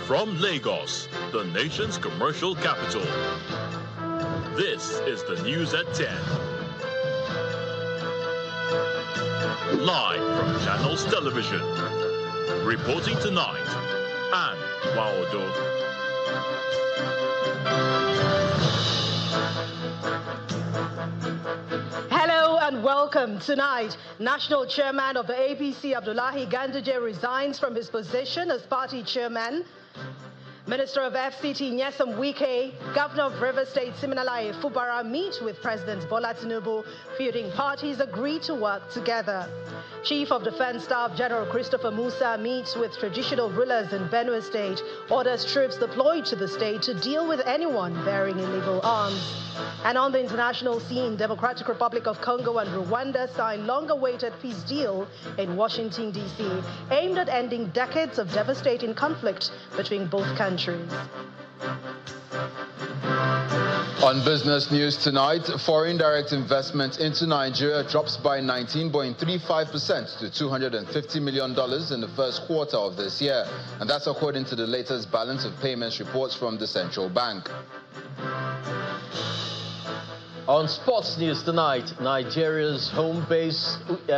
From Lagos, the nation's commercial capital, this is the news at 10. Live from Channels Television. Reporting tonight, Anne Waodo. Hello and welcome. Tonight, National Chairman of the APC, Abdullahi Ganduje, resigns from his position as party chairman. Minister of FCT, Nyesom Wike, Governor of Rivers State, Siminalayi Fubara, meet with President Bola Tinubu. Feuding parties agree to work together. Chief of Defense Staff General Christopher Musa meets with traditional rulers in Benue State, orders troops deployed to the state to deal with anyone bearing illegal arms. And on the international scene, Democratic Republic of Congo and Rwanda signed long-awaited peace deal in Washington, D.C., aimed at ending decades of devastating conflict between both countries. On business news tonight, foreign direct investment into Nigeria drops by 19.35% to $250 million in the first quarter of this year. And that's according to the latest balance of payments reports from the central bank. On sports news tonight, Nigeria's home-based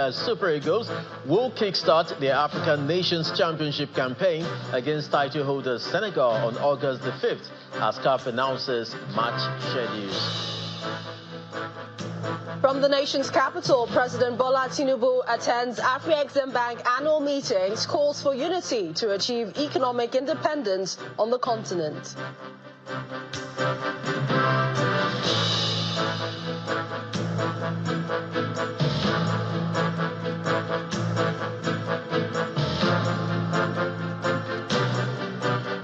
Super Eagles will kickstart their African Nations Championship campaign against title holders Senegal on August the 5th, as CAF announces match schedules. From the nation's capital, President Bola Tinubu attends Afrexim Bank annual meetings, calls for unity to achieve economic independence on the continent.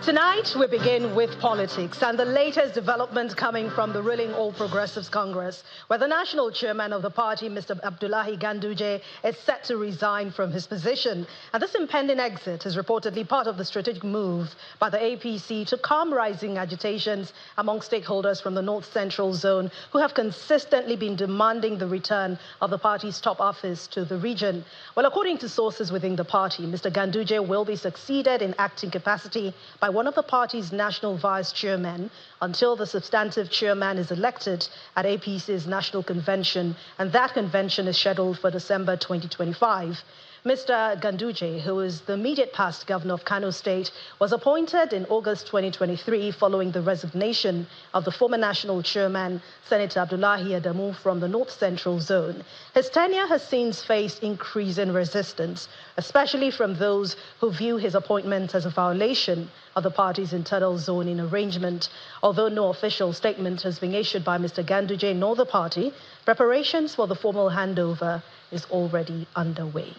Tonight, we begin with politics and the latest development coming from the ruling All Progressives Congress, where the national chairman of the party, Mr. Abdullahi Ganduje, is set to resign from his position. And this impending exit is reportedly part of the strategic move by the APC to calm rising agitations among stakeholders from the North Central Zone, who have consistently been demanding the return of the party's top office to the region. Well, according to sources within the party, Mr. Ganduje will be succeeded in acting capacity by one of the party's national vice chairmen until the substantive chairman is elected at APC's national convention, and that convention is scheduled for December 2025. Mr. Ganduje, who is the immediate past governor of Kano State, was appointed in August 2023 following the resignation of the former national chairman, Senator Abdullahi Adamu, from the North Central Zone. His tenure has since faced increasing resistance, especially from those who view his appointment as a violation of the party's internal zoning arrangement. Although no official statement has been issued by Mr. Ganduje nor the party, preparations for the formal handover is already underway.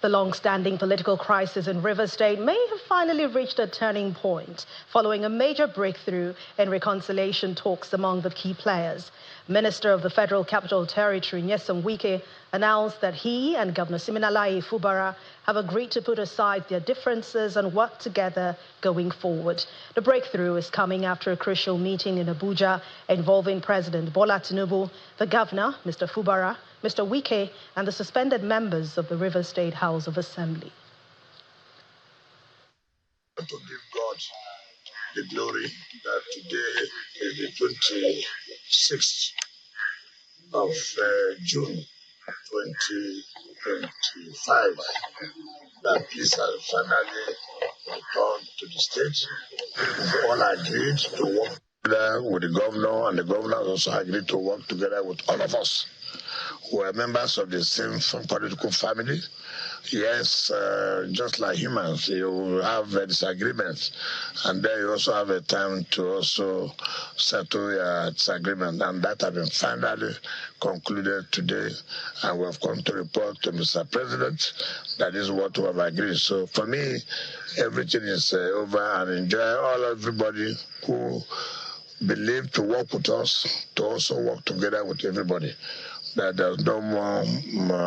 The long-standing political crisis in Rivers State may have finally reached a turning point following a major breakthrough in reconciliation talks among the key players. Minister of the Federal Capital Territory, Nyesom Wike, announced that he and Governor Siminalayi Fubara have agreed to put aside their differences and work together going forward. The breakthrough is coming after a crucial meeting in Abuja involving President Bola Tinubu, the governor, Mr. Fubara, Mr. Wike, and the suspended members of the Rivers State House of Assembly. To give God the glory that today is the 26th of June 2025, that peace has finally returned to the state. We all agreed to work together with the governor, and the governor also agreed to work together with all of us who are members of the same political family. Yes, just like humans, you have disagreements, and then you also have a time to also settle your disagreement, and that has been finally concluded today, and we have come to report to Mr. President that is what we have agreed. So for me, everything is over, and enjoy everybody who believe to work with us, to also work together with everybody. That there's no more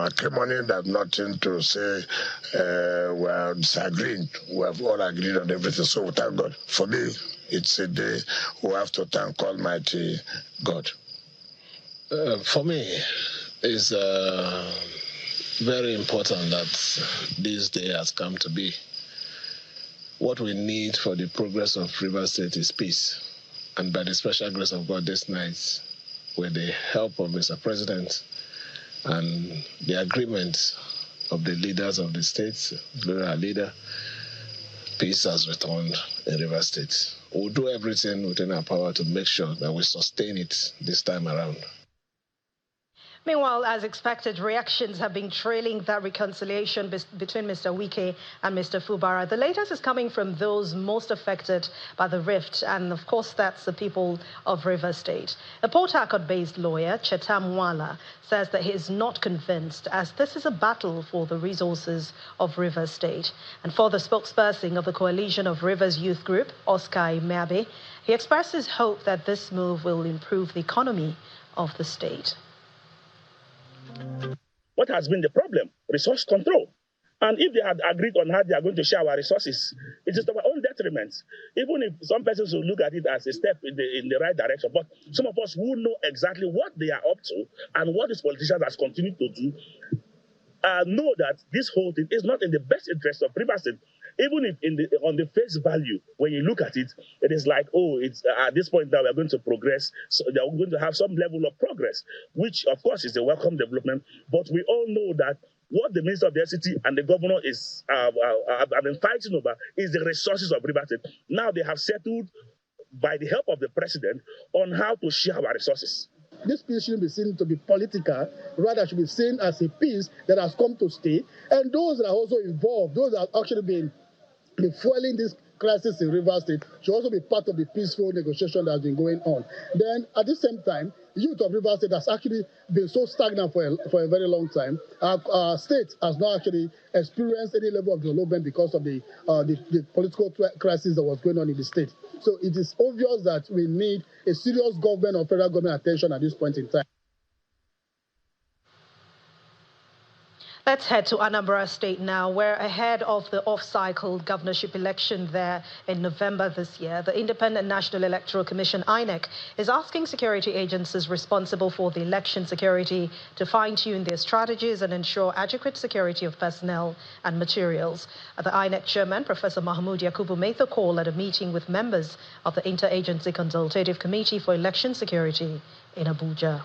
acrimony, there's nothing to say we're disagreeing. We have all agreed on everything, so we thank God. For me, it's a day we have to thank Almighty God. For me, it's very important that this day has come to be. What we need for the progress of Rivers State is peace. And by the special grace of God this night, with the help of Mr. President and the agreement of the leaders of the states, including our leader, peace has returned in Rivers State. We'll do everything within our power to make sure that we sustain it this time around. Meanwhile, as expected, reactions have been trailing that reconciliation between Mr. Wike and Mr. Fubara. The latest is coming from those most affected by the rift, and of course, that's the people of Rivers State. A Port Harcourt-based lawyer, Chetam Wala, says that he is not convinced, as this is a battle for the resources of Rivers State. And for the spokesperson of the Coalition of Rivers Youth Group, Oscar Imeabe, he expresses hope that this move will improve the economy of the state. What has been the problem? Resource control. And if they had agreed on how they are going to share our resources, it is to our own detriment. Even if some persons will look at it as a step in the right direction, but some of us who know exactly what they are up to and what these politicians have continued to do, know that this whole thing is not in the best interest of Rivers State. Even if on the face value, when you look at it, it is like, oh, it's at this point now we're going to progress. So they're going to have some level of progress, which of course is a welcome development. But we all know that what the Minister of the FCT and the governor have been fighting over is the resources of Rivers State. Now they have settled, by the help of the president, on how to share our resources. This peace shouldn't be seen to be political, rather should be seen as a peace that has come to stay. And those that are also involved, those that have actually been fueling this crisis in Rivers State, should also be part of the peaceful negotiation that has been going on. Then, at the same time, the youth of Rivers State has actually been so stagnant for a very long time. Our state has not actually experienced any level of development because of the political crisis that was going on in the state. So it is obvious that we need a serious government or federal government attention at this point in time. Let's head to Anambra State now, where ahead of the off-cycle governorship election there in November this year, the Independent National Electoral Commission, INEC, is asking security agencies responsible for the election security to fine-tune their strategies and ensure adequate security of personnel and materials. The INEC chairman, Professor Mahmoud Yakubu, made the call at a meeting with members of the Interagency Consultative Committee for Election Security in Abuja.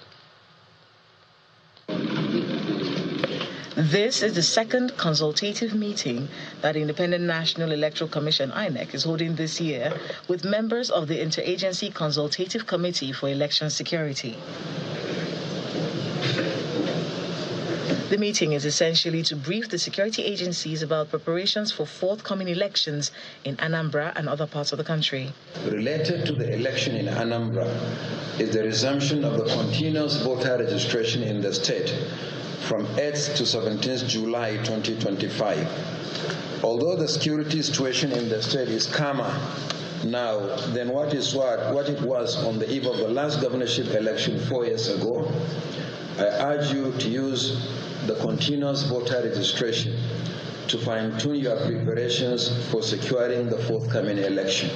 This is the second consultative meeting that the Independent National Electoral Commission, INEC, is holding this year with members of the Interagency Consultative Committee for Election Security. The meeting is essentially to brief the security agencies about preparations for forthcoming elections in Anambra and other parts of the country. Related to the election in Anambra is the resumption of the continuous voter registration in the state from 8th to 17th July 2025. Although the security situation in the state is calmer now than what it was on the eve of the last governorship election 4 years ago, I urge you to use the continuous voter registration to fine-tune your preparations for securing the forthcoming election.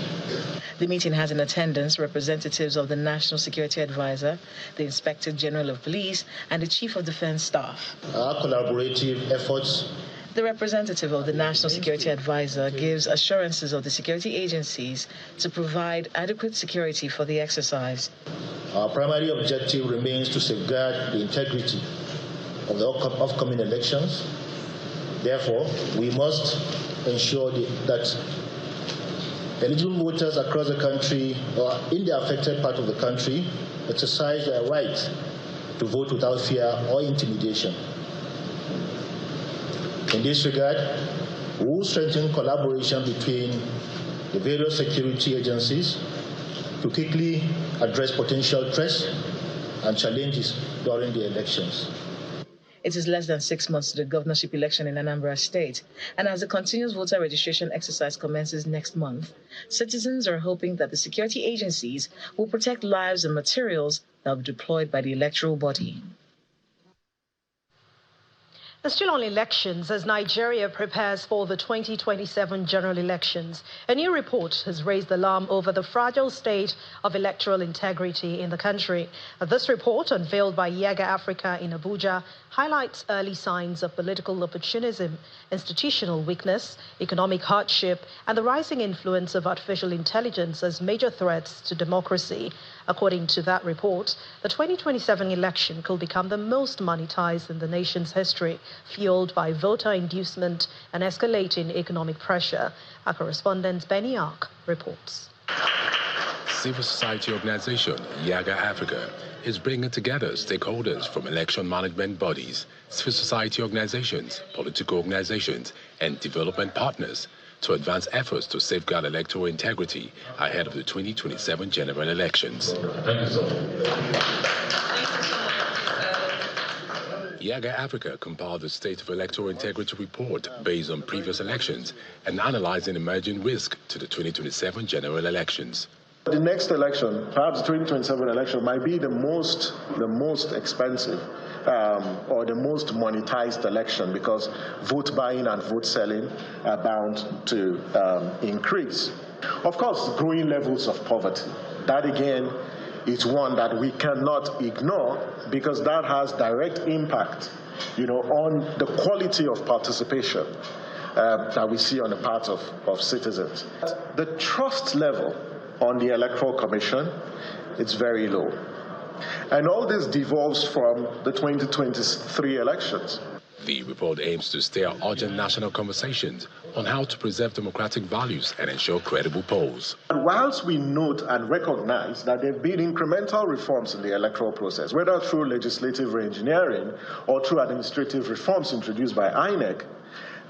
The meeting has in attendance representatives of the National Security Advisor, the Inspector General of Police, and the Chief of Defense Staff. Our collaborative efforts. The representative of the National Security Advisor gives assurances of the security agencies to provide adequate security for the exercise. Our primary objective remains to safeguard the integrity of the upcoming elections. Therefore, we must ensure that eligible voters across the country or in the affected part of the country exercise their right to vote without fear or intimidation. In this regard, we will strengthen collaboration between the various security agencies to quickly address potential threats and challenges during the elections. It is less than 6 months to the governorship election in Anambra State, and as the continuous voter registration exercise commences next month, citizens are hoping that the security agencies will protect lives and materials that will be deployed by the electoral body. Still on elections, as Nigeria prepares for the 2027 general elections, a new report has raised alarm over the fragile state of electoral integrity in the country. This report, unveiled by Yaga Africa in Abuja, highlights early signs of political opportunism, institutional weakness, economic hardship, and the rising influence of artificial intelligence as major threats to democracy. According to that report, the 2027 election could become the most monetized in the nation's history, fueled by voter inducement and escalating economic pressure. Our correspondent Benny Ark reports. Civil society organization Yaga Africa is bringing together stakeholders from election management bodies, civil society organizations, political organizations, and development partners to advance efforts to safeguard electoral integrity ahead of the 2027 general elections. Thank you, sir. Yaga Africa compiled the State of Electoral Integrity report based on previous elections and analyzing emerging risk to the 2027 general elections. The next election, perhaps the 2027 election, might be the most expensive or the most monetized election because vote buying and vote selling are bound to increase. Of course, growing levels of poverty. That again is one that we cannot ignore because that has direct impact, on the quality of participation that we see on the part of citizens. The trust level on the Electoral Commission, it's very low. And all this devolves from the 2023 elections. The report aims to steer urgent national conversations on how to preserve democratic values and ensure credible polls. And whilst we note and recognize that there have been incremental reforms in the electoral process, whether through legislative re-engineering or through administrative reforms introduced by INEC,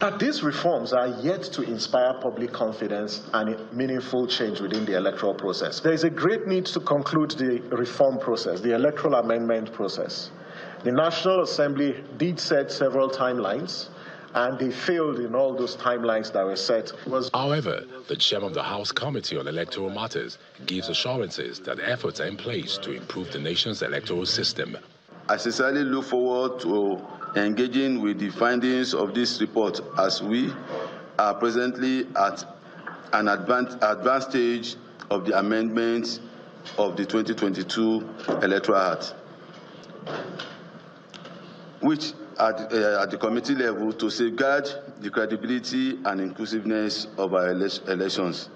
that these reforms are yet to inspire public confidence and meaningful change within the electoral process. There is a great need to conclude the reform process, the electoral amendment process. The National Assembly did set several timelines, and they failed in all those timelines that were set. However, the chairman of the House Committee on Electoral Matters gives assurances that efforts are in place to improve the nation's electoral system. I sincerely look forward to engaging with the findings of this report as we are presently at an advanced stage of the amendment of the 2022 Electoral Act, which at the committee level to safeguard the credibility and inclusiveness of our elections.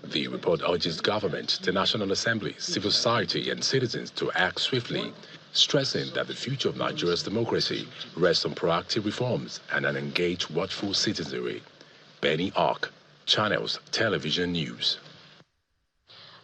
The report urges government, the National Assembly, civil society and citizens to act swiftly, stressing that the future of Nigeria's democracy rests on proactive reforms and an engaged, watchful citizenry. Benny Ark, Channels Television News.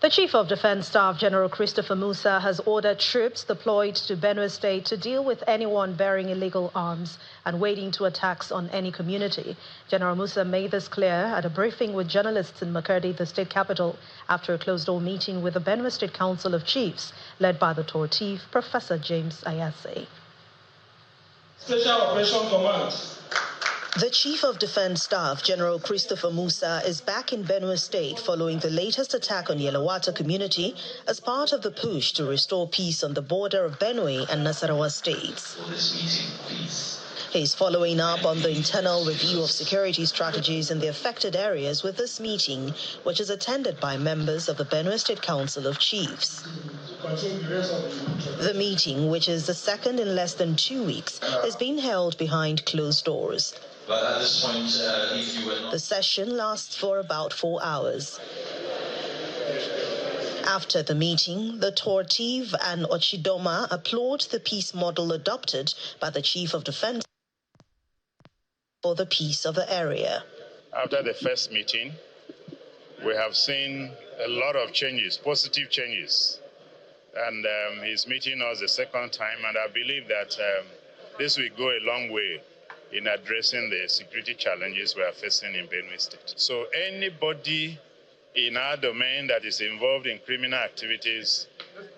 The Chief of Defense Staff, General Christopher Musa, has ordered troops deployed to Benue State to deal with anyone bearing illegal arms and waiting to attacks on any community. General Musa made this clear at a briefing with journalists in Makurdi, the state capital, after a closed-door meeting with the Benue State Council of Chiefs, led by the Tour Chief, Professor James Ayase. Special Operation Command. The Chief of Defense Staff, General Christopher Musa, is back in Benue State following the latest attack on Yelawata community as part of the push to restore peace on the border of Benue and Nasarawa states. He's following up on the internal review of security strategies in the affected areas with this meeting, which is attended by members of the Benue State Council of Chiefs. The meeting, which is the second in less than 2 weeks, is being held behind closed doors. But at this point, if you were not... The session lasts for about 4 hours. After the meeting, the Tortiv and Ochidoma applaud the peace model adopted by the Chief of Defense for the peace of the area. After the first meeting, we have seen a lot of changes, positive changes. And he's meeting us the second time, and I believe that this will go a long way in addressing the security challenges we are facing in Benue State. So anybody in our domain that is involved in criminal activities,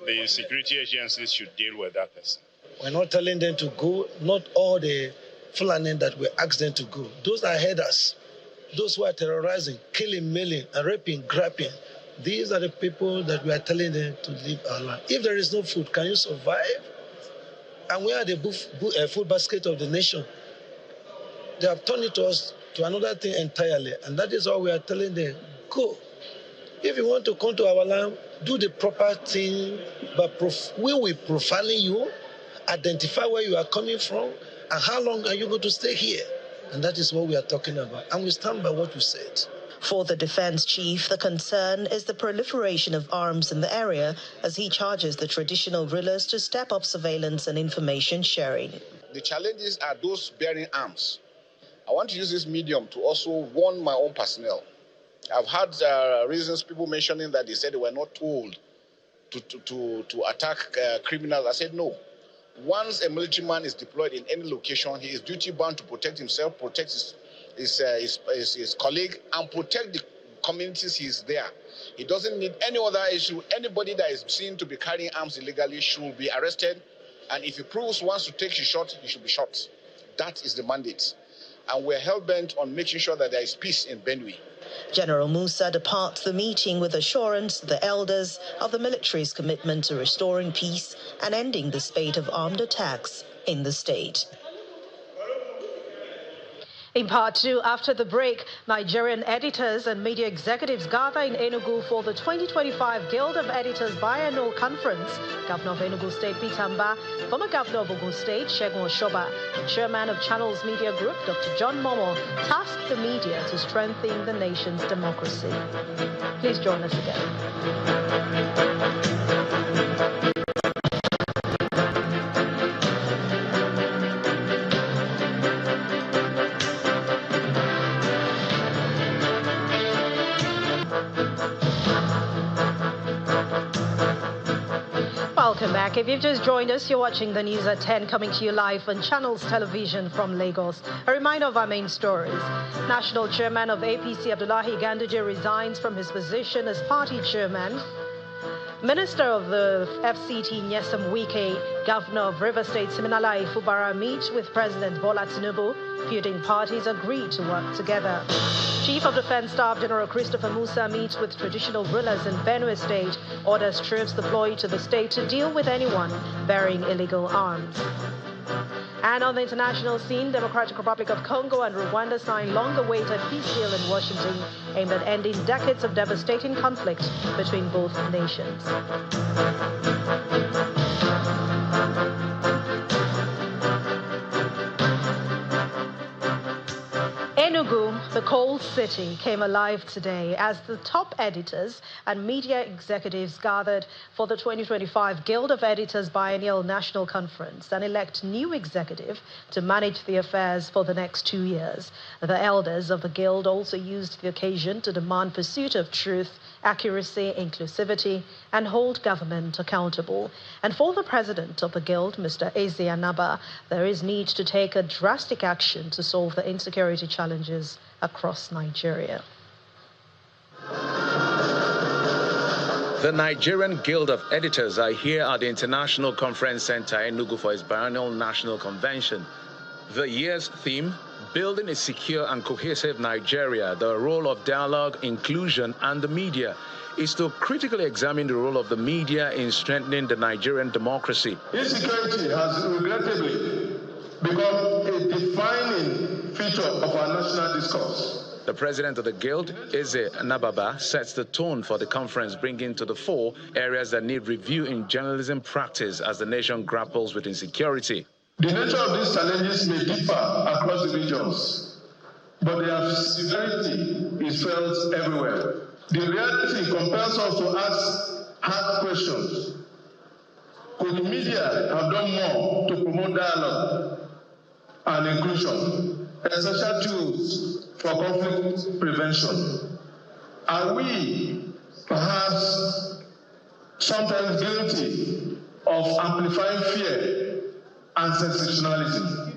the security agencies should deal with that person. We're not telling them to go, not all the Fulani that we asked them to go. Those are headers, those who are terrorizing, killing, mailing, and raping, grabbing. These are the people that we are telling them to leave our land. If there is no food, can you survive? And we are the food basket of the nation. They have turned it to us to another thing entirely, and that is why we are telling them, go. If you want to come to our land, do the proper thing, but we will profiling you, identify where you are coming from, and how long are you going to stay here? And that is what we are talking about, and we stand by what you said. For the defense chief, the concern is the proliferation of arms in the area as he charges the traditional rulers to step up surveillance and information sharing. The challenges are those bearing arms. I want to use this medium to also warn my own personnel. I've had reasons, people mentioning that they said they were not told to attack criminals. I said no. Once a military man is deployed in any location, he is duty bound to protect himself, protect his colleague, and protect the communities he is there. He doesn't need any other issue. Anybody that is seen to be carrying arms illegally should be arrested, and if he proves wants to take his shot, he should be shot. That is the mandate. And we're hell-bent on making sure that there is peace in Benue. General Musa departs the meeting with assurance to the elders of the military's commitment to restoring peace and ending the spate of armed attacks in the state. In part two, after the break, Nigerian editors and media executives gather in Enugu for the 2025 Guild of Editors Biannual Conference. Governor of Enugu State, Peter Anambra, former Governor of Ogun State, Segun Oshoba, and Chairman of Channels Media Group, Dr. John Momo, tasked the media to strengthen the nation's democracy. Please join us again. Welcome back. If you've just joined us, you're watching the news at 10, coming to you live on Channels Television from Lagos. A reminder of our main stories. National Chairman of APC Abdullahi Ganduje resigns from his position as party chairman. Minister of the FCT Nyesom Wike, Governor of Rivers State Siminala Ifubara meet with President Bola Tinubu. Feuding parties agreed to work together. Chief of Defense Staff General Christopher Musa meets with traditional rulers in Benue State, orders troops deployed to the state to deal with anyone bearing illegal arms. And on the international scene, Democratic Republic of Congo and Rwanda signed long-awaited peace deal in Washington aimed at ending decades of devastating conflict between both nations. Enugu, the coal city, came alive today as the top editors and media executives gathered for the 2025 Guild of Editors Biennial National Conference and elect new executive to manage the affairs for the next 2 years. The elders of the Guild also used the occasion to demand pursuit of truth, accuracy, inclusivity, and hold government accountable. And for the president of the Guild, Mr. Eze Anambra, there is need to take a drastic action to solve the insecurity challenges across Nigeria. The Nigerian Guild of Editors are here at the International Conference Center Enugu for its biennial national convention. The year's theme, Building a Secure and Cohesive Nigeria, the role of dialogue, inclusion, and the media, is to critically examine the role of the media in strengthening the Nigerian democracy. Insecurity has regrettably become a defining feature of our national discourse. The president of the Guild, Eze Anambra, sets the tone for the conference, bringing to the fore areas that need review in journalism practice as the nation grapples with insecurity. The nature of these challenges may differ across the regions, but their severity is felt everywhere. The reality compels us to ask hard questions. Could the media have done more to promote dialogue and inclusion, essential tools for conflict prevention? Are we perhaps sometimes guilty of amplifying fear and sensationality?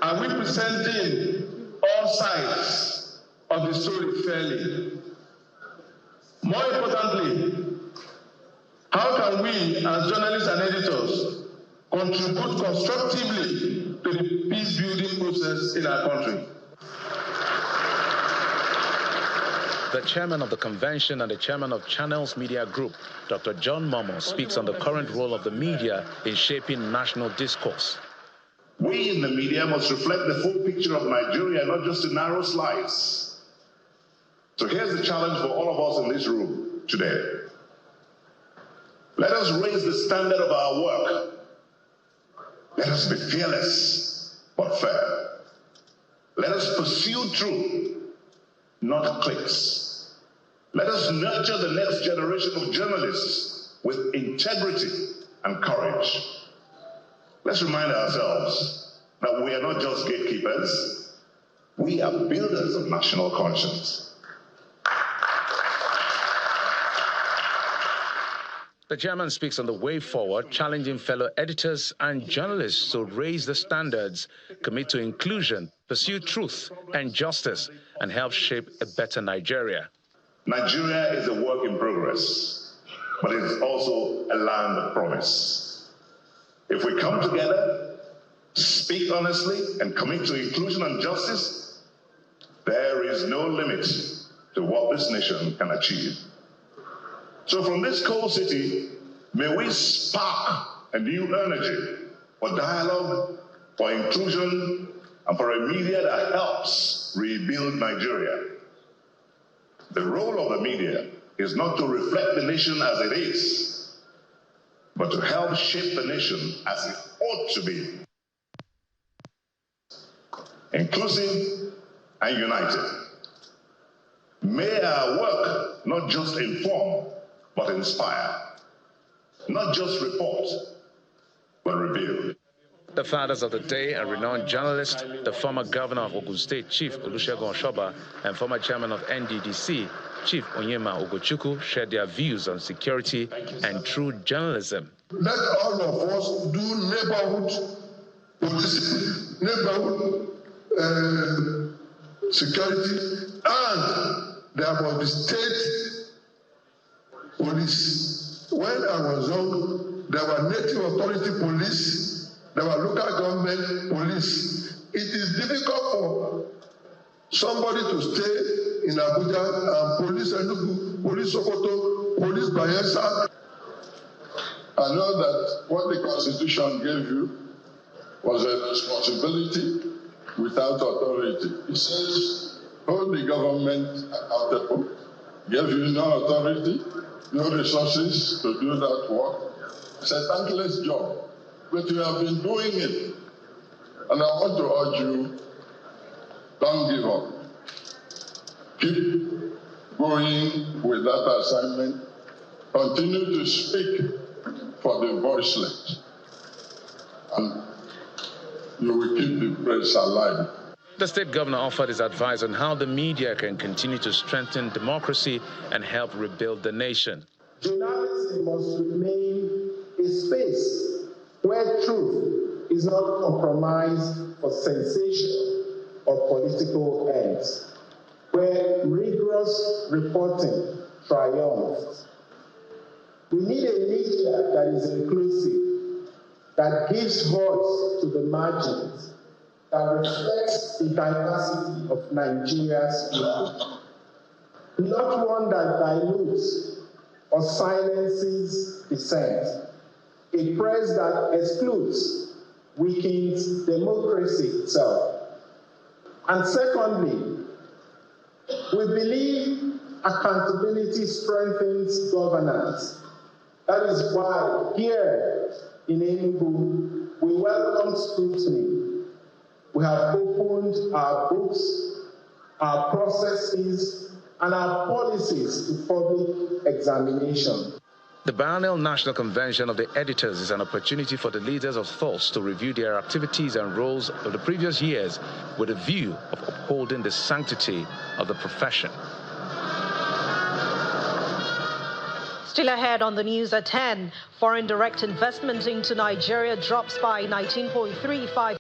Are we presenting all sides of the story fairly? More importantly, how can we as journalists and editors contribute constructively to the peace-building process in our country? The chairman of the convention and the chairman of Channels Media Group, Dr. John Momo, speaks on the current role of the media in shaping national discourse. We in the media must reflect the full picture of Nigeria, not just a narrow slice. So here's the challenge for all of us in this room today. Let us raise the standard of our work. Let us be fearless but fair. Let us pursue truth, not clicks. Let us nurture the next generation of journalists with integrity and courage. Let's remind ourselves that we are not just gatekeepers, we are builders of national conscience. The chairman speaks on the way forward, challenging fellow editors and journalists to raise the standards, commit to inclusion, pursue truth and justice, and help shape a better Nigeria. Nigeria is a work in progress, but it is also a land of promise. If we come together, speak honestly, and commit to inclusion and justice, there is no limit to what this nation can achieve. So from this cold city, may we spark a new energy for dialogue, for inclusion, and for a media that helps rebuild Nigeria. The role of the media is not to reflect the nation as it is, but to help shape the nation as it ought to be. Inclusive and united. May our work not just inform, but inspire. Not just report, but reveal. The fathers of the day are renowned journalist, the former governor of Ogun State, Chief Olusegun Oshoba, and former chairman of NDDC, Chief Onyema Ogochukwu, shared their views on security and true journalism. Let all of us do neighborhood security, and there must be state police. When I was young, there were native authority police, there were local government police. It is difficult for somebody to stay in Abuja and police Enugu, police Sokoto, police Bayelsa. I know that what the Constitution gave you was a responsibility without authority. It says, hold the government accountable, gave you no authority, no resources to do that work. It's a thankless job, but you have been doing it. And I want to urge you, don't give up. Keep going with that assignment. Continue to speak for the voiceless. And you will keep the press alive. The state governor offered his advice on how the media can continue to strengthen democracy and help rebuild the nation. Journalism must remain a space where truth is not compromised for sensation or political ends, where rigorous reporting triumphs. We need a media that is inclusive, that gives voice to the margins, that reflects the diversity of Nigeria's people. Not one that dilutes or silences dissent. A press that excludes weakens democracy itself. And secondly, we believe accountability strengthens governance. That is why here in Enugu, we welcome scrutiny. We have opened our books, our processes, and our policies to public examination. The biennial National Convention of the Editors is an opportunity for the leaders of thoughts to review their activities and roles of the previous years with a view of upholding the sanctity of the profession. Still ahead on the news at 10, foreign direct investment into Nigeria drops by 19.35%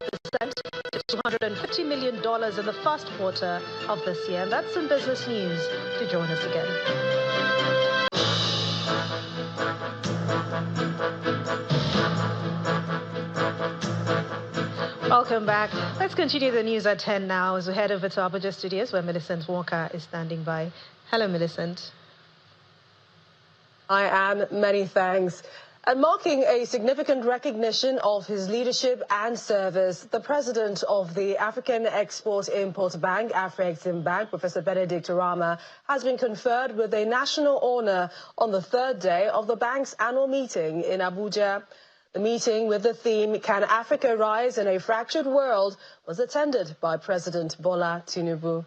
to $250 million in the first quarter of this year. And that's in business news. To join us again. Welcome back. Let's continue the news at 10 now as we head over to Abuja Studios where Millicent Walker is standing by. Hello, Millicent. I am. Many thanks. And marking a significant recognition of his leadership and service, the president of the African Export-Import Bank, Afreximbank, Professor Benedict Arama, has been conferred with a national honor on the third day of the bank's annual meeting in Abuja. The meeting with the theme, Can Africa Rise in a Fractured World, was attended by President Bola Tinubu.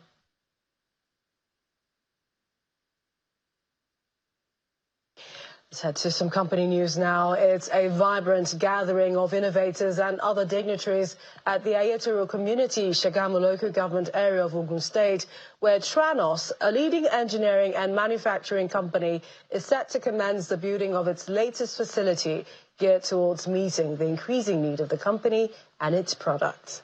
Let's head to some company news now. It's a vibrant gathering of innovators and other dignitaries at the Electoral community, Shagamu local government area of Ogun State, where Tranos, a leading engineering and manufacturing company, is set to commence the building of its latest facility geared towards meeting the increasing need of the company and its products.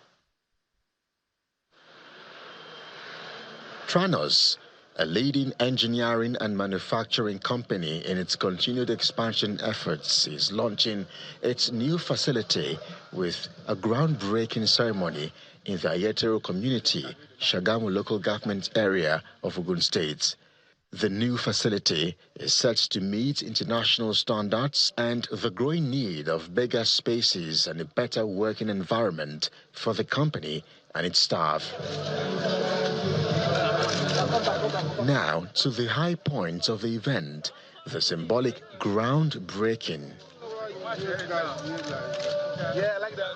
Tranos, a leading engineering and manufacturing company in its continued expansion efforts, is launching its new facility with a groundbreaking ceremony in the Electoral community, Shagamu local government area of Ogun State. The new facility is set to meet international standards and the growing need of bigger spaces and a better working environment for the company and its staff. Now to the high point of the event, the symbolic groundbreaking.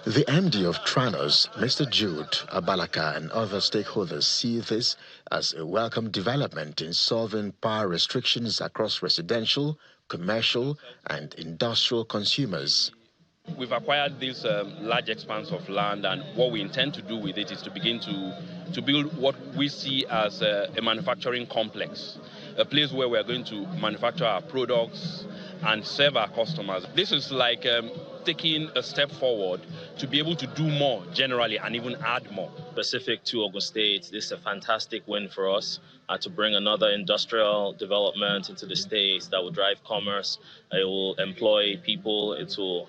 The MD of Tranos, Mr. Jude Abalaka, and other stakeholders see this as a welcome development in solving power restrictions across residential, commercial, and industrial consumers. We've acquired this large expanse of land, and what we intend to do with it is to begin to build what we see as a manufacturing complex, a place where we're going to manufacture our products and serve our customers. This is like taking a step forward to be able to do more generally and even add more. Specific to Ogun State, this is a fantastic win for us to bring another industrial development into the states that will drive commerce. It will employ people, it will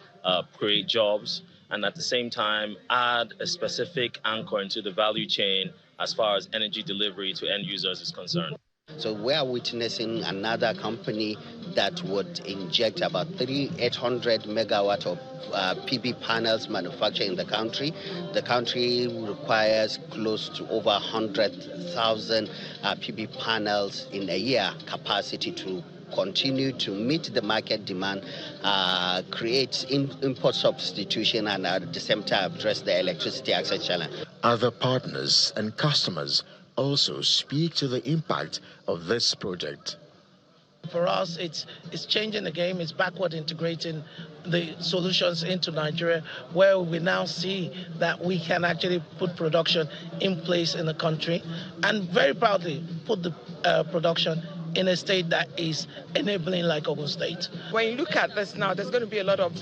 create jobs, and at the same time add a specific anchor into the value chain as far as energy delivery to end users is concerned. So we are witnessing another company that would inject about 800 megawatt of PV panels manufactured in the country. The country requires close to over 100,000 PV panels in a year capacity to continue to meet the market demand, create import substitution, and at the same time address the electricity access challenge. Other partners and customers also speak to the impact of this project. For us, it's changing the game. It's backward integrating the solutions into Nigeria, where we now see that we can actually put production in place in the country and very proudly put the production in a state that is enabling like Ogun State. When you look at this now, there's going to be a lot of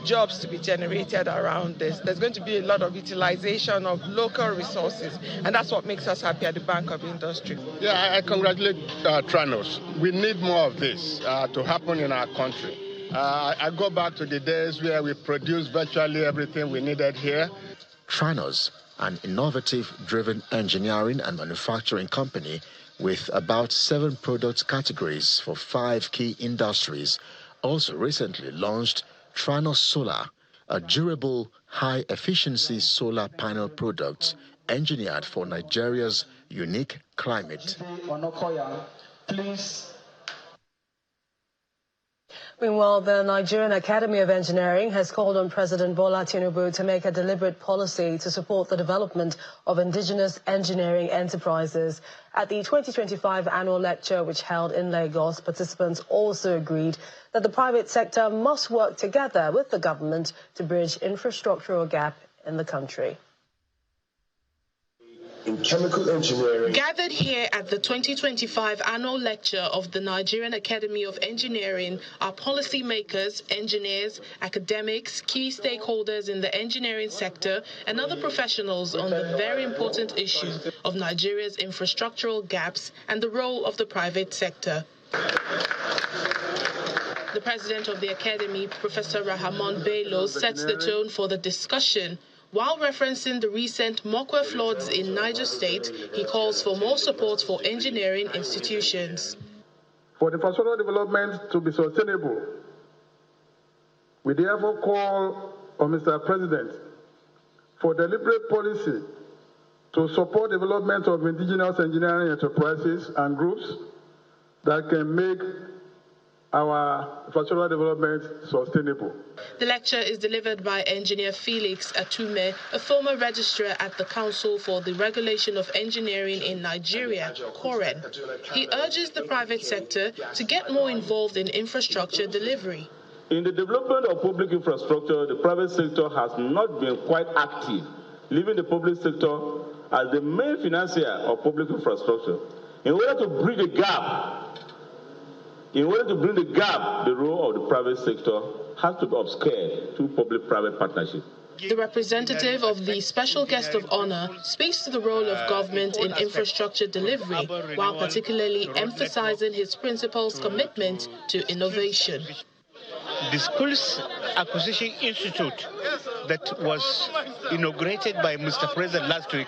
jobs to be generated around this. There's going to be a lot of utilization of local resources, and that's what makes us happy at the Bank of Industry. Yeah, I congratulate Tranos. We need more of this to happen in our country. I go back to the days where we produced virtually everything we needed here. Tranos, an innovative-driven engineering and manufacturing company with about 7 product categories for 5 key industries, also recently launched Tranos Solar, a durable, high-efficiency solar panel product engineered for Nigeria's unique climate. Meanwhile, the Nigerian Academy of Engineering has called on President Bola Tinubu to make a deliberate policy to support the development of indigenous engineering enterprises. At the 2025 annual lecture, which held in Lagos, participants also agreed that the private sector must work together with the government to bridge infrastructural gap in the country. In chemical engineering. Gathered here at the 2025 annual lecture of the Nigerian Academy of Engineering are policymakers, engineers, academics, key stakeholders in the engineering sector, and other professionals on the very important issue of Nigeria's infrastructural gaps and the role of the private sector. The president of the Academy, Professor Rahamon Bello, sets the tone for the discussion. While referencing the recent Mokwe floods in Niger State, he calls for more support for engineering institutions. For the infrastructural development to be sustainable, We therefore call on Mr. President for deliberate policy to support development of indigenous engineering enterprises and groups that can make our infrastructural development sustainable. The lecture is delivered by Engineer Felix Atume, a former registrar at the Council for the Regulation of Engineering in Nigeria, COREN. He urges the private sector to get more involved in infrastructure delivery. In the development of public infrastructure, the private sector has not been quite active, leaving the public sector as the main financier of public infrastructure. In order to bridge the gap, the role of the private sector has to be upscaled through public-private partnership. The representative of the Special Guest of Honor speaks to the role of government in infrastructure delivery, while particularly emphasizing his principal's commitment to innovation. The Schools Acquisition Institute that was inaugurated by Mr. President last week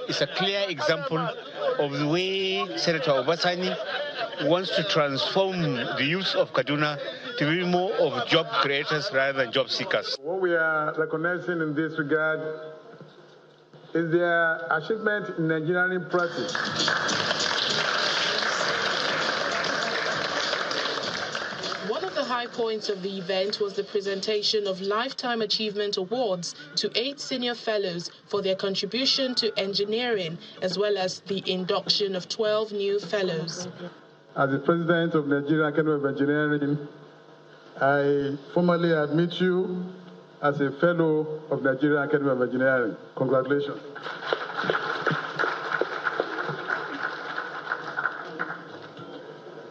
is a clear example of the way Senator Obasani wants to transform the youth of Kaduna to be more of job creators rather than job seekers. What we are recognizing in this regard is their achievement in engineering practice. One of the high points of the event was the presentation of Lifetime Achievement Awards to 8 senior fellows for their contribution to engineering, as well as the induction of 12 new fellows. As the president of Nigerian Academy of Engineering, I formally admit you as a fellow of Nigerian Academy of Engineering. Congratulations.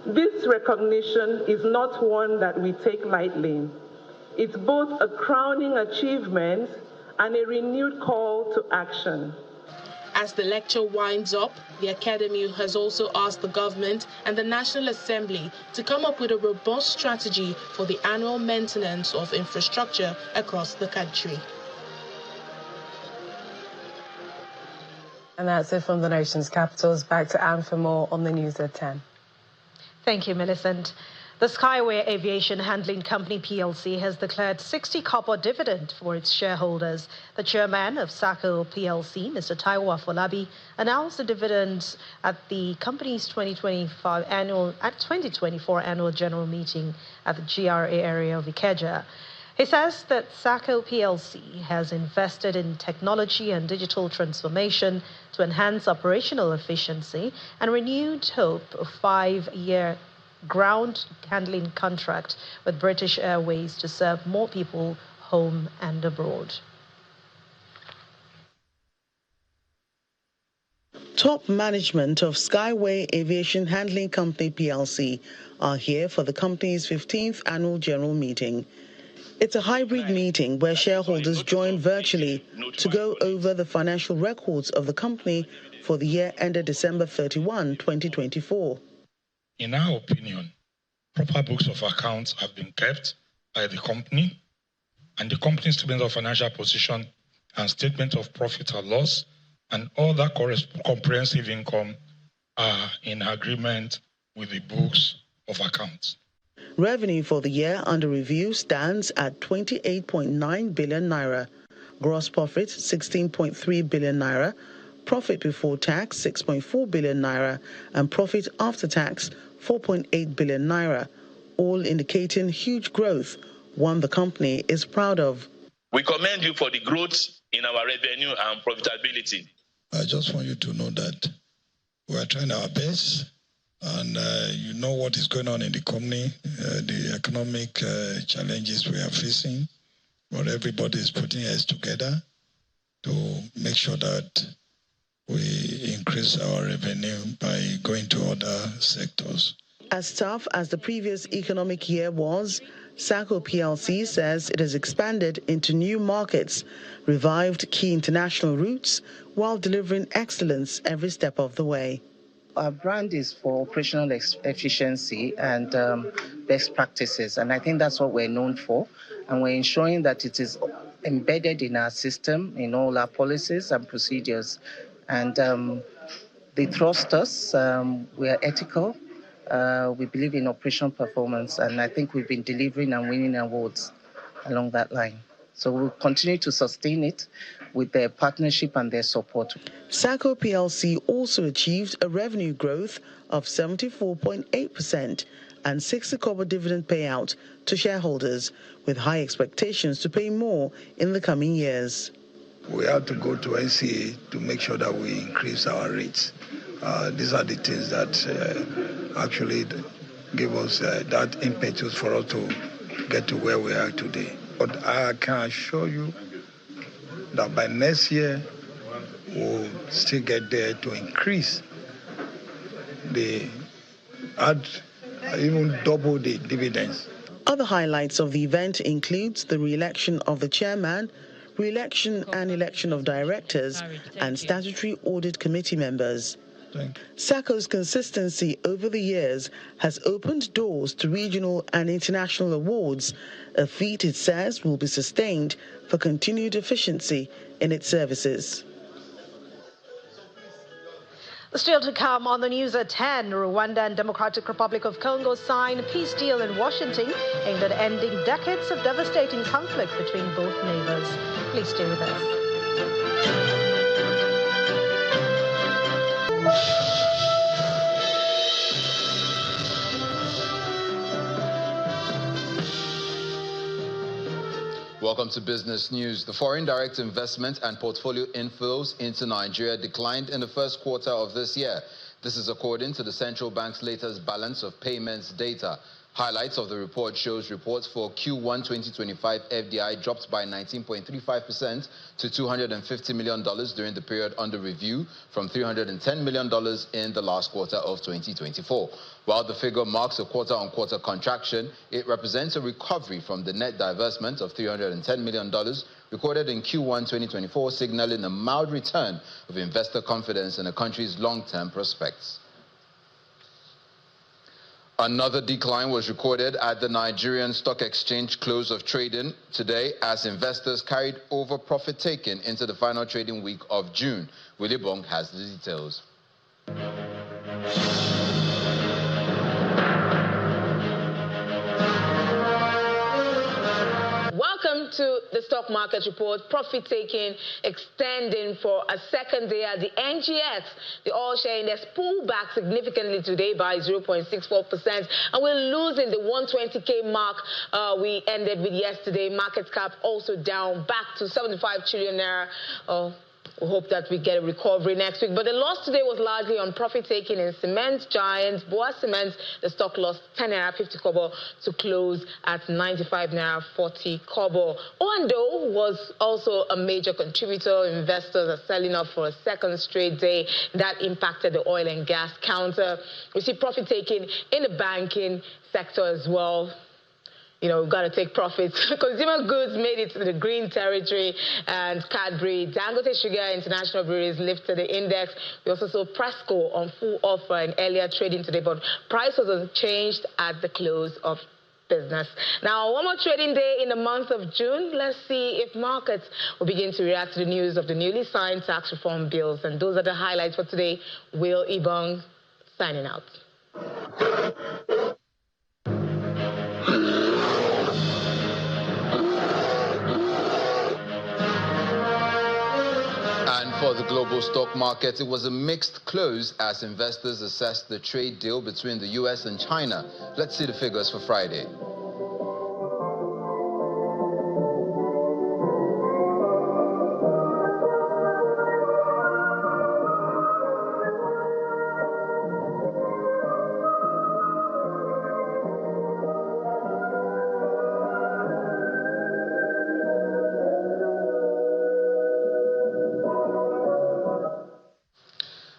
This recognition is not one that we take lightly. It's both a crowning achievement and a renewed call to action. As the lecture winds up, the Academy has also asked the government and the National Assembly to come up with a robust strategy for the annual maintenance of infrastructure across the country. And that's it from the nation's capitals. Back to Anne for more on the news at 10. Thank you, Millicent. The Skyway Aviation Handling Company PLC has declared 60 copper dividend for its shareholders. The chairman of SACO PLC, Mr. Taiwo Afolabi, announced the dividends at the company's 2024 annual general meeting at the GRA area of Ikeja. He says that SACO PLC has invested in technology and digital transformation to enhance operational efficiency and renewed hope of 5-year ground handling contract with British Airways to serve more people home and abroad. Top management of Skyway Aviation Handling Company PLC are here for the company's 15th annual general meeting. It's a hybrid meeting where shareholders join virtually to go over the financial records of the company for the year ended December 31, 2024. In our opinion, proper books of accounts have been kept by the company, and the company's statement of financial position and statement of profit or loss and other comprehensive income are in agreement with the books of accounts. Revenue for the year under review stands at 28.9 billion naira, gross profit 16.3 billion naira, profit before tax 6.4 billion naira, and profit after tax 4.8 billion naira, all indicating huge growth, one the company is proud of. We commend you for the growth in our revenue and profitability. I just want you to know that we are trying our best, and you know what is going on in the company, the economic challenges we are facing, but everybody is putting heads together to make sure that we increase our revenue by going to other sectors. As tough as the previous economic year was, SACO PLC says it has expanded into new markets, revived key international routes, while delivering excellence every step of the way. Our brand is for operational efficiency and best practices, and I think that's what we're known for. And we're ensuring that it is embedded in our system, in all our policies and procedures. And they trust us. We are ethical. We believe in operational performance, and I think we've been delivering and winning awards along that line. So we'll continue to sustain it with their partnership and their support. SACCO PLC also achieved a revenue growth of 74.8% and 60 kobo dividend payout to shareholders, with high expectations to pay more in the coming years. We have to go to NCA to make sure that we increase our rates. These are the things that actually give us that impetus for us to get to where we are today. But I can assure you that by next year, we'll still get there to increase even double the dividends. Other highlights of the event includes the re-election of the chairman, re-election and election of directors, and statutory audit committee members. SACCO's consistency over the years has opened doors to regional and international awards, a feat it says will be sustained for continued efficiency in its services. Still to come on the news at 10, Rwanda and Democratic Republic of Congo sign a peace deal in Washington aimed at ending decades of devastating conflict between both neighbors. Please stay with us. Welcome to Business News. The foreign direct investment and portfolio inflows into Nigeria declined in the first quarter of this year. This is according to the central bank's latest balance of payments data. Highlights of the report shows reports for Q1 2025 FDI dropped by 19.35% to $250 million during the period under review from $310 million in the last quarter of 2024. While the figure marks a quarter-on-quarter contraction, it represents a recovery from the net divestment of $310 million recorded in Q1 2024, signaling a mild return of investor confidence in the country's long-term prospects. Another decline was recorded at the Nigerian Stock Exchange close of trading today as investors carried over profit taken into the final trading week of June. Willie Bong has the details. Welcome to the stock market report. Profit taking extending for a second day at the NGX. The oil share index pulled back significantly today by 0.64%, and we're losing the 120K mark we ended with yesterday. Market cap also down back to 75 trillion naira. We hope that we get a recovery next week. But the loss today was largely on profit taking in cement giants, Boa Cement. The stock lost 10 naira 50 kobo to close at 95 naira 40 kobo. Oando was also a major contributor. Investors are selling off for a second straight day. That impacted the oil and gas counter. We see profit taking in the banking sector as well. You know, we've got to take profits. Consumer goods made it to the green territory, and Cadbury, Dangote Sugar International Breweries lifted the index. We also saw Presco on full offer in earlier trading today, but price was unchanged at the close of business. Now, one more trading day in the month of June. Let's see if markets will begin to react to the news of the newly signed tax reform bills. And those are the highlights for today. Will Ibong signing out. For the global stock market, it was a mixed close as investors assessed the trade deal between the US and China. Let's see the figures for Friday.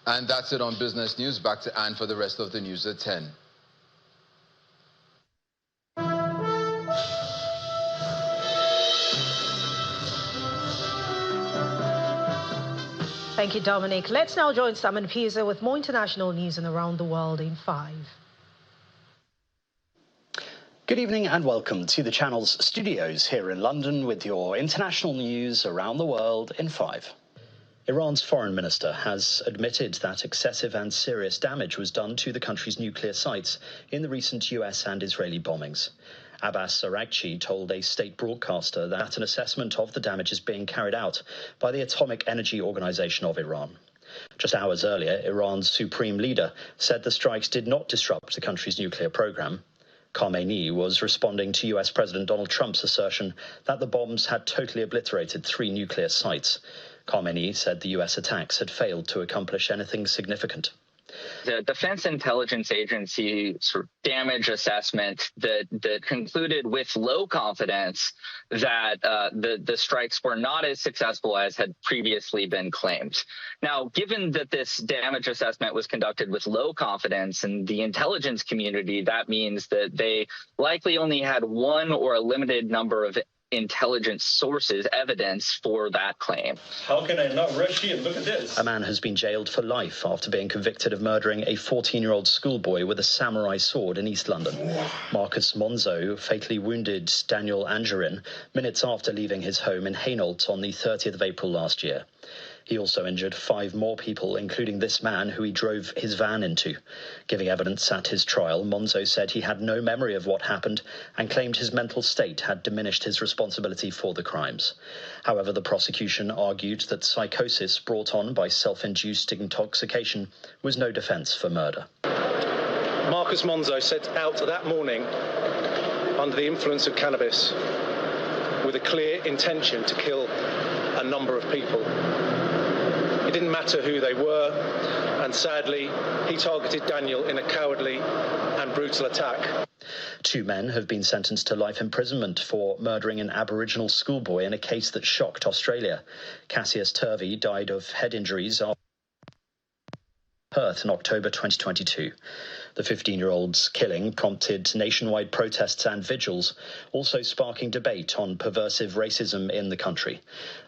And that's it on Business News. Back to Anne for the rest of the news at 10. Thank you, Dominic. Let's now join Simon Pisa with more international news and around the world in 5. Good evening and welcome to the Channel's studios here in London with your international news around the world in 5. Iran's foreign minister has admitted that excessive and serious damage was done to the country's nuclear sites in the recent US and Israeli bombings. Abbas Araghchi told a state broadcaster that an assessment of the damage is being carried out by the Atomic Energy Organization of Iran. Just hours earlier, Iran's supreme leader said the strikes did not disrupt the country's nuclear program. Khamenei was responding to US President Donald Trump's assertion that the bombs had totally obliterated 3 nuclear sites. Khamenei said the US attacks had failed to accomplish anything significant. The Defense Intelligence Agency sort of damage assessment that concluded with low confidence that the strikes were not as successful as had previously been claimed. Now, given that this damage assessment was conducted with low confidence in the intelligence community, that means that they likely only had one or a limited number of intelligence sources evidence for that claim. How can I not rush in? Look at this. A man has been jailed for life after being convicted of murdering a 14-year-old schoolboy with a samurai sword in East London. Marcus Monzo fatally wounded Daniel Angerin minutes after leaving his home in Hainault on the 30th of April last year. He also injured 5 more people, including this man who he drove his van into. Giving evidence at his trial, Monzo said he had no memory of what happened and claimed his mental state had diminished his responsibility for the crimes. However, the prosecution argued that psychosis brought on by self-induced intoxication was no defense for murder. Marcus Monzo set out that morning under the influence of cannabis with a clear intention to kill a number of people. It didn't matter who they were, and sadly, he targeted Daniel in a cowardly and brutal attack. 2 men have been sentenced to life imprisonment for murdering an Aboriginal schoolboy in a case that shocked Australia. Cassius Turvey died of head injuries after Perth in October 2022. The 15-year-old's killing prompted nationwide protests and vigils, also sparking debate on pervasive racism in the country.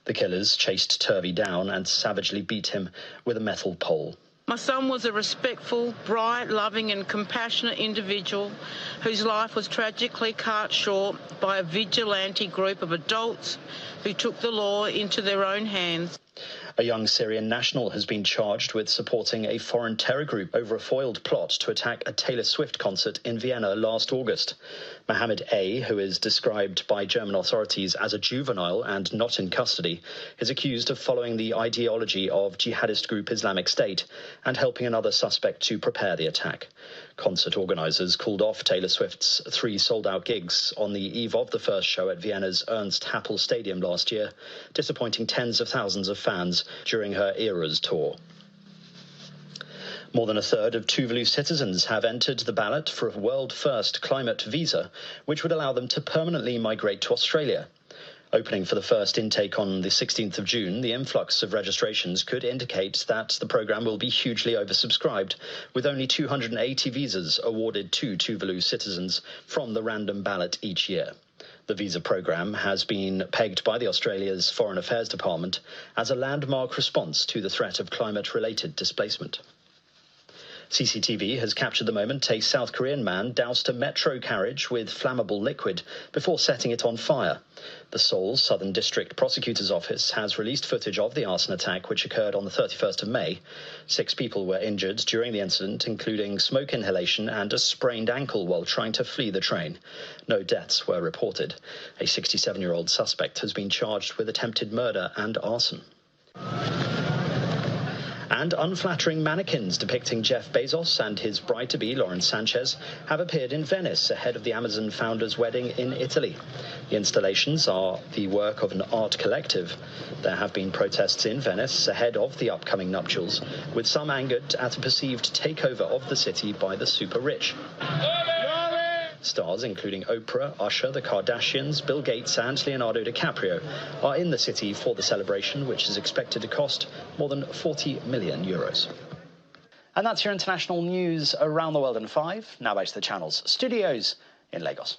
The killers chased Turvey down and savagely beat him with a metal pole. My son was a respectful, bright, loving and compassionate individual whose life was tragically cut short by a vigilante group of adults who took the law into their own hands. A young Syrian national has been charged with supporting a foreign terror group over a foiled plot to attack a Taylor Swift concert in Vienna last August. Mohammed A., who is described by German authorities as a juvenile and not in custody, is accused of following the ideology of jihadist group Islamic State and helping another suspect to prepare the attack. Concert organisers called off Taylor Swift's 3 sold-out gigs on the eve of the first show at Vienna's Ernst Happel Stadium last year, disappointing tens of thousands of fans during her Eras tour. More than a third of Tuvalu citizens have entered the ballot for a world-first climate visa, which would allow them to permanently migrate to Australia. Opening for the first intake on the 16th of June, the influx of registrations could indicate that the programme will be hugely oversubscribed, with only 280 visas awarded to Tuvalu citizens from the random ballot each year. The visa programme has been pegged by the Australia's Foreign Affairs Department as a landmark response to the threat of climate-related displacement. CCTV has captured the moment a South Korean man doused a metro carriage with flammable liquid before setting it on fire. The Seoul's Southern District Prosecutor's Office has released footage of the arson attack, which occurred on the 31st of May. 6 people were injured during the incident, including smoke inhalation and a sprained ankle while trying to flee the train. No deaths were reported. A 67-year-old suspect has been charged with attempted murder and arson. And unflattering mannequins depicting Jeff Bezos and his bride-to-be, Lauren Sanchez, have appeared in Venice ahead of the Amazon founder's wedding in Italy. The installations are the work of an art collective. There have been protests in Venice ahead of the upcoming nuptials, with some angered at a perceived takeover of the city by the super-rich. Stars including Oprah, Usher, the Kardashians, Bill Gates and Leonardo DiCaprio are in the city for the celebration, which is expected to cost more than €40 million. And that's your international news around the world in 5. Now back to the channel's studios in Lagos.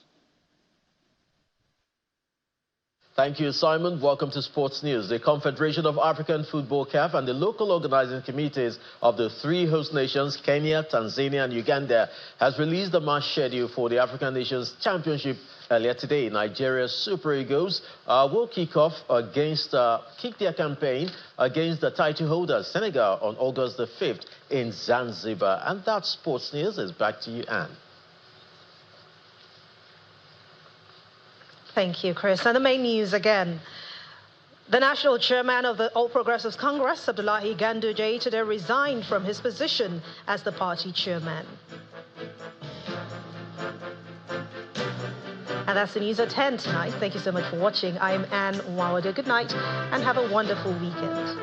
Thank you, Simon. Welcome to Sports News. The Confederation of African Football CAF and the local organizing committees of the 3 host nations, Kenya, Tanzania and Uganda, has released the match schedule for the African Nations Championship earlier today. Nigeria's Super Eagles will kick their campaign against the title holders, Senegal, on August the 5th in Zanzibar. And that Sports News is back to you, Anne. Thank you, Chris. And the main news again. The national chairman of the All Progressives Congress, Abdullahi Ganduje, today resigned from his position as the party chairman. And that's the news at 10 tonight. Thank you so much for watching. I'm Anne Wawade. Good night and have a wonderful weekend.